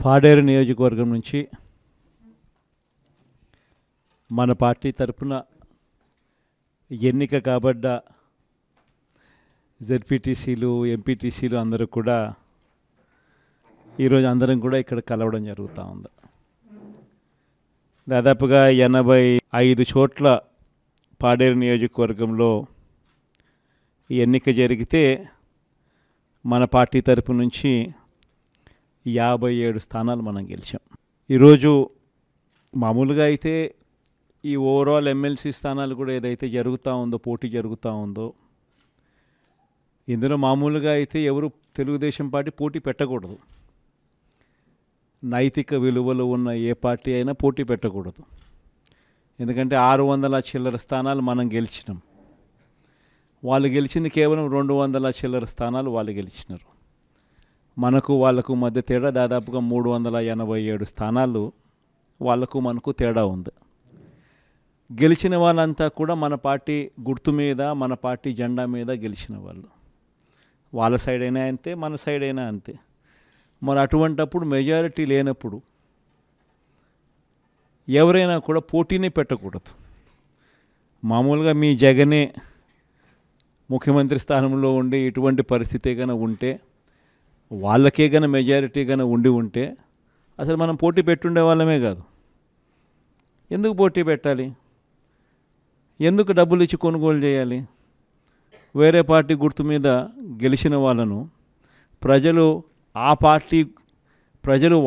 పాడేరు నియోజకవర్గం నుంచి మన పార్టీ తరపున ఎన్నిక కాబడ్డ జెడ్పీటీసీలు ఎంపీటీసీలు అందరూ కూడా ఈరోజు అందరం కూడా ఇక్కడ కలవడం జరుగుతూ ఉంది. దాదాపుగా 85 చోట్ల పాడేరు నియోజకవర్గంలో ఈ ఎన్నిక జరిగితే మన పార్టీ తరపు నుంచి 57 స్థానాలు మనం గెలిచాం. ఈరోజు మామూలుగా అయితే ఈ ఓవరాల్ ఎమ్మెల్సీ స్థానాలు కూడా ఏదైతే జరుగుతూ ఉందో, పోటీ జరుగుతూ ఉందో, ఇందులో మామూలుగా అయితే ఎవరు తెలుగుదేశం పార్టీ పోటీ పెట్టకూడదు. నైతిక విలువలు ఉన్న ఏ పార్టీ అయినా పోటీ పెట్టకూడదు. ఎందుకంటే 600 చిల్లర స్థానాలు మనం గెలిచినాం. వాళ్ళు గెలిచింది కేవలం 200 చిల్లర స్థానాలు వాళ్ళు గెలిచినారు. మనకు వాళ్ళకు మధ్య తేడా దాదాపుగా 387 స్థానాలు వాళ్ళకు మనకు తేడా ఉంది. గెలిచిన వాళ్ళంతా కూడా మన పార్టీ గుర్తు మీద, మన పార్టీ జెండా మీద గెలిచిన వాళ్ళు. వాళ్ళ సైడ్ అయినా అంతే, మన సైడ్ అయినా అంతే. మరి అటువంటప్పుడు మెజారిటీ లేనప్పుడు ఎవరైనా కూడా పోటీనే పెట్టకూడదు. మామూలుగా మీ జగనే ముఖ్యమంత్రి స్థానంలో ఉండి ఇటువంటి పరిస్థితి కనుక ఉంటే, వాళ్ళకే కనుక మెజారిటీ కనుక ఉంటే అసలు మనం పోటీ పెట్టుండే వాళ్ళమే కాదు. ఎందుకు పోటీ పెట్టాలి? ఎందుకు డబ్బులు ఇచ్చి కొనుగోలు చేయాలి? వేరే పార్టీ గుర్తు మీద గెలిచిన వాళ్ళను ప్రజలు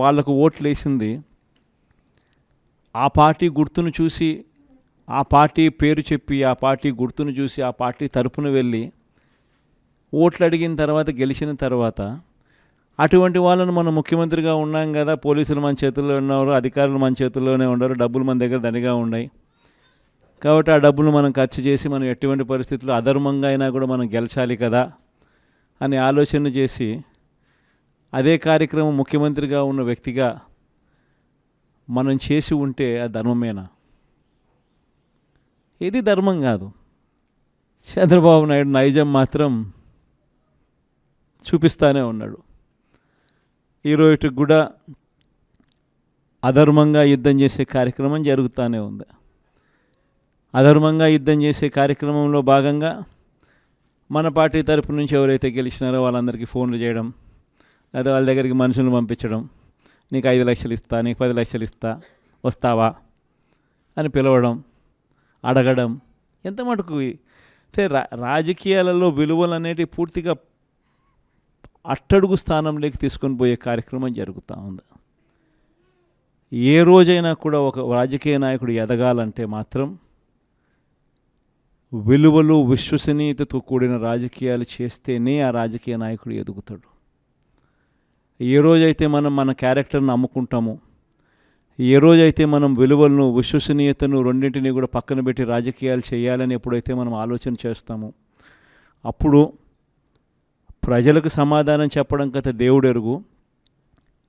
వాళ్ళకు ఓట్లు వేసింది ఆ పార్టీ గుర్తును చూసి, ఆ పార్టీ పేరు చెప్పి, ఆ పార్టీ గుర్తును చూసి, ఆ పార్టీ తరపున వెళ్ళి ఓట్లు అడిగిన తర్వాత, గెలిచిన తర్వాత అటువంటి వాళ్ళను మనం ముఖ్యమంత్రిగా ఉన్నాం కదా, పోలీసులు మన చేతుల్లో ఉన్నారు, అధికారులు మన చేతుల్లోనే ఉన్నారు, డబ్బులు మన దగ్గర దండిగా ఉన్నాయి కాబట్టి ఆ డబ్బులు మనం ఖర్చు చేసి మనం ఎటువంటి పరిస్థితుల్లో అధర్మంగా అయినా కూడా మనం గెలిచాలి కదా అని ఆలోచన చేసి, అదే కార్యక్రమం ముఖ్యమంత్రిగా ఉన్న వ్యక్తిగా మనం చేసి ఉంటే అది ధర్మమేనా? ఇది ధర్మం కాదు. చంద్రబాబు నాయుడు నైజం మాత్రం చూపిస్తూనే ఉన్నాడు. ఈరోజుకి కూడా అధర్మంగా యుద్ధం చేసే కార్యక్రమం జరుగుతూనే ఉంది. అధర్మంగా యుద్ధం చేసే కార్యక్రమంలో భాగంగా మన పార్టీ తరపు నుంచి ఎవరైతే గెలిచినారో వాళ్ళందరికీ ఫోన్లు చేయడం, లేదా వాళ్ళ దగ్గరికి మనుషులను పంపించడం, నీకు 5 లక్షలు ఇస్తా, నీకు 10 లక్షలు ఇస్తా, వస్తావా అని పిలవడం, అడగడం. ఎంత మటుకు అంటే రాజకీయాలలో విలువలు అనేటివి పూర్తిగా అట్టడుగు స్థానంలోకి తీసుకొని పోయే కార్యక్రమం జరుగుతూ ఉంది. ఏ రోజైనా కూడా ఒక రాజకీయ నాయకుడు ఎదగాలంటే మాత్రం విలువలు, విశ్వసనీయతతో కూడిన రాజకీయాలు చేస్తేనే ఆ రాజకీయ నాయకుడు ఎదుగుతాడు. ఏ రోజైతే మనం మన క్యారెక్టర్ని అమ్ముకుంటామో, ఏ రోజైతే మనం విలువలను, విశ్వసనీయతను రెండింటినీ కూడా పక్కన పెట్టి రాజకీయాలు చేయాలని ఎప్పుడైతే మనం ఆలోచన చేస్తామో, అప్పుడు ప్రజలకు సమాధానం చెప్పడం కథ దేవుడు ఎరుగు,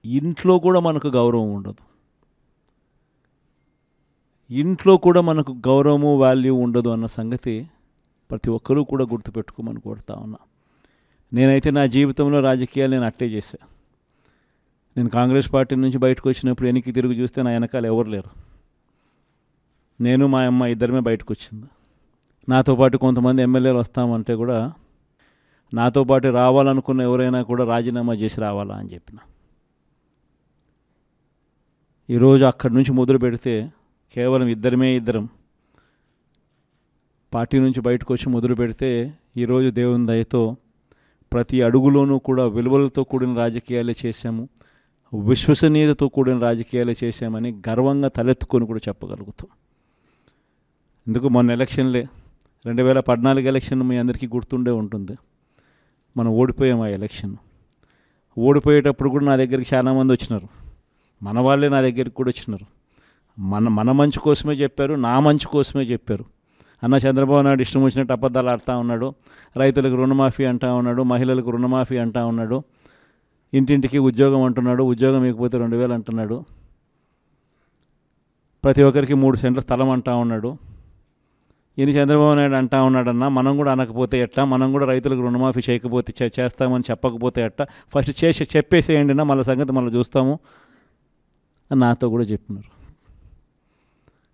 ఇంట్లో కూడా మనకు గౌరవం ఉండదు. ఇంట్లో కూడా మనకు గౌరవము, వాల్యూ ఉండదు అన్న సంగతి ప్రతి ఒక్కరూ కూడా గుర్తుపెట్టుకోమని కోరుతా ఉన్నా. నేనైతే నా జీవితంలో రాజకీయాలు నేను అట్టే చేశా. నేను కాంగ్రెస్ పార్టీ నుంచి బయటకు వచ్చినప్పుడు వెనక్కి తిరిగి చూస్తే నా వెనకాల ఎవరు లేరు. నేను, మా అమ్మ ఇద్దరమే బయటకు వచ్చింది. నాతో పాటు కొంతమంది ఎమ్మెల్యేలు వస్తామంటే కూడా నాతో పాటు రావాలనుకున్న ఎవరైనా కూడా రాజీనామా చేసి రావాలా అని చెప్పిన. ఈరోజు అక్కడి నుంచి మొదలు పెడితే కేవలం ఇద్దరం పార్టీ నుంచి బయటకు వచ్చి మొదలు పెడితే ఈరోజు దేవుని దయతో ప్రతి అడుగులోనూ కూడా విలువలతో కూడిన రాజకీయాలే చేశాము, విశ్వసనీయతతో కూడిన రాజకీయాలే చేశామని గర్వంగా తలెత్తుకొని కూడా చెప్పగలుగుతాం. ఎందుకు మొన్న ఎలక్షన్లే 2014 ఎలక్షన్ మీ అందరికీ గుర్తుండే ఉంటుంది. మనం ఓడిపోయాం ఆ ఎలక్షన్. ఓడిపోయేటప్పుడు కూడా నా దగ్గరికి చాలామంది వచ్చినారు. మన వాళ్ళే నా దగ్గరికి కూడా వచ్చినారు. మన మంచి కోసమే చెప్పారు, నా మంచి కోసమే చెప్పారు. అన్న చంద్రబాబు నాయుడు ఇష్టం వచ్చినట్టు అబద్ధాలు ఆడుతూ ఉన్నాడు, రైతులకు రుణమాఫీ అంటూ ఉన్నాడు, మహిళలకు రుణమాఫీ అంటూ ఉన్నాడు, ఇంటింటికి ఉద్యోగం అంటున్నాడు, ఉద్యోగం ఇకపోతే 2000 అంటున్నాడు, ప్రతి ఒక్కరికి 3 సెంట్ల స్థలం అంటూ ఉన్నాడు. ఈయన చంద్రబాబు నాయుడు అంటా ఉన్నాడన్నా, మనం కూడా అనకపోతే ఎట్టా, మనం కూడా రైతులకు రుణమాఫీ చేయకపోతే చేస్తామని చెప్పకపోతే ఎట్టా, ఫస్ట్ చెప్పేసేయండి నా, మళ్ళీ సంగతి మళ్ళీ చూస్తాము అని నాతో కూడా చెప్పినారు.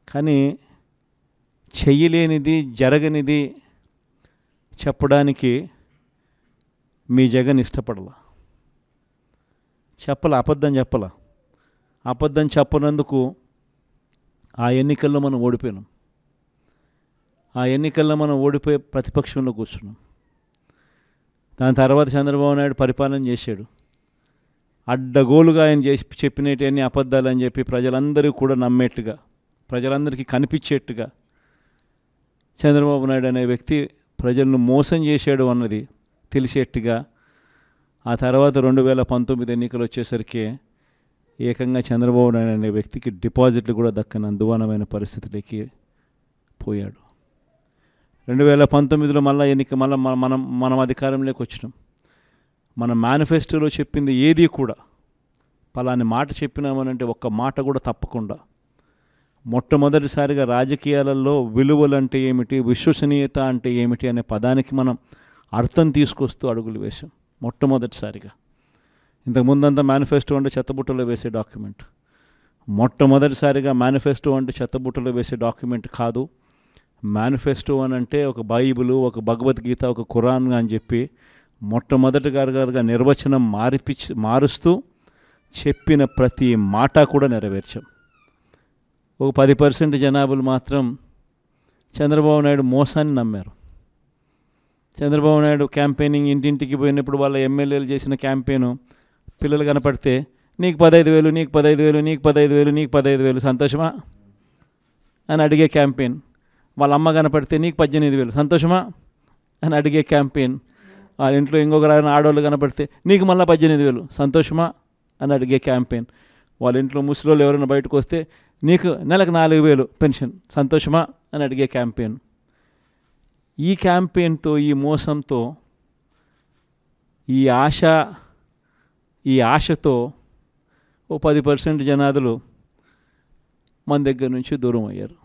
కానీ చెయ్యలేనిది, జరగనిది చెప్పడానికి మీ జగన్ ఇష్టపడలా. అబద్ధం చెప్పలా. అబద్ధం చెప్పనందుకు ఆ ఎన్నికల్లో మనం ఓడిపోయినాం. ఆ ఎన్నికల్లో మనం ఓడిపోయి ప్రతిపక్షంలో కూర్చున్నాం. దాని తర్వాత చంద్రబాబు నాయుడు పరిపాలన చేశాడు. అడ్డగోలుగా ఆయన చెప్పినవన్నీ అబద్ధాలు అని చెప్పి ప్రజలందరూ కూడా నమ్మేట్టుగా, ప్రజలందరికీ కనిపించేట్టుగా చంద్రబాబు నాయుడు అనే వ్యక్తి ప్రజలను మోసం చేశాడు అన్నది తెలిసేట్టుగా ఆ తర్వాత 2019 ఎన్నికలు వచ్చేసరికి ఏకంగా చంద్రబాబు నాయుడు అనే వ్యక్తికి డిపాజిట్లు కూడా దక్కని అందువనమైన పరిస్థితులకి పోయాడు. 2019లో మనం అధికారంలోకి వచ్చినాం. మన మేనిఫెస్టోలో చెప్పింది ఏది కూడా పలాని మాట చెప్పినామనంటే ఒక్క మాట కూడా తప్పకుండా మొట్టమొదటిసారిగా రాజకీయాలలో విలువలు అంటే ఏమిటి, విశ్వసనీయత అంటే ఏమిటి అనే పదానికి మనం అర్థం తీసుకొస్తూ అడుగులు వేశాం మొట్టమొదటిసారిగా. ఇంతకుముందంతా మేనిఫెస్టో అంటే చెత్తబుట్టలో వేసే డాక్యుమెంట్. మొట్టమొదటిసారిగా మేనిఫెస్టో అంటే చెత్తబుట్టలో వేసే డాక్యుమెంట్ కాదు. మేనిఫెస్టో అని అంటే ఒక బైబిలు, ఒక భగవద్గీత, ఒక ఖురాన్ అని చెప్పి మొట్టమొదటిగా నిర్వచనం మారుస్తూ చెప్పిన ప్రతి మాట కూడా నెరవేర్చాం. ఒక 10% జనాభాలు మాత్రం చంద్రబాబు నాయుడు మోసాన్ని నమ్మారు. చంద్రబాబు నాయుడు క్యాంపెయినింగ్ ఇంటింటికి పోయినప్పుడు వాళ్ళ ఎమ్మెల్యేలు చేసిన క్యాంపెయిన్ పిల్లలు కనపడితే నీకు 15,000, నీకు 15,000, నీకు 15,000, నీకు 15,000 సంతోషమా అని అడిగే క్యాంపెయిన్. వాళ్ళ అమ్మ కనపడితే నీకు 18,000 సంతోషమా అని అడిగే క్యాంపెయిన్. వాళ్ళ ఇంట్లో ఇంకొక ఆడవాళ్ళు కనపడితే నీకు మళ్ళీ 18,000 సంతోషమా అని అడిగే క్యాంపెయిన్. వాళ్ళ ఇంట్లో ముసలోళ్ళు ఎవరైనా బయటకు వస్తే నీకు నెలకు 4,000 పెన్షన్ సంతోషమా అని అడిగే క్యాంపెయిన్. ఈ క్యాంపెయిన్తో, ఈ మోసంతో, ఈ ఆశతో ఓ 10% జనాదులు మన దగ్గర నుంచి దూరం అయ్యారు.